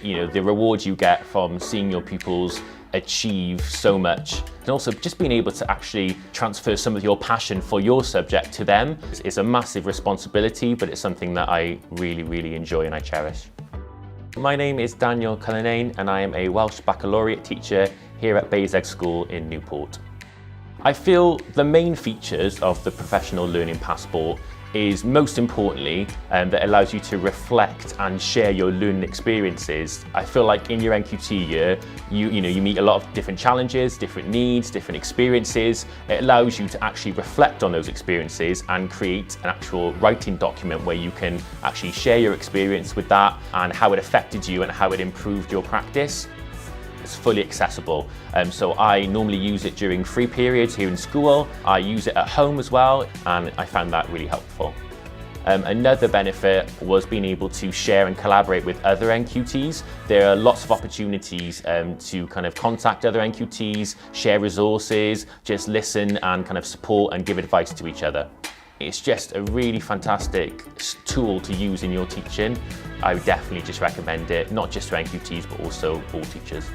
the rewards you get from seeing your pupils achieve so much, and also just being able to actually transfer some of your passion for your subject to them is a massive responsibility, but it's something that I really, really enjoy and I cherish. My name is Daniel Cullinane and I am a Welsh Baccalaureate teacher here at Baseg School in Newport. I feel the main features of the Professional Learning Passport is most importantly that it allows you to reflect and share your learning experiences. I feel like in your NQT year, you meet a lot of different challenges, different needs, different experiences. It allows you to actually reflect on those experiences and create an actual writing document where you can actually share your experience with that and how it affected you and how it improved your practice. It's fully accessible, so I normally use it during free periods here in school. I use it at home as well, and I found that really helpful. Another benefit was being able to share and collaborate with other NQTs. There are lots of opportunities to kind of contact other NQTs, share resources, just listen and kind of support and give advice to each other. It's just a really fantastic tool to use in your teaching. I would definitely just recommend it, not just to NQTs, but also all teachers.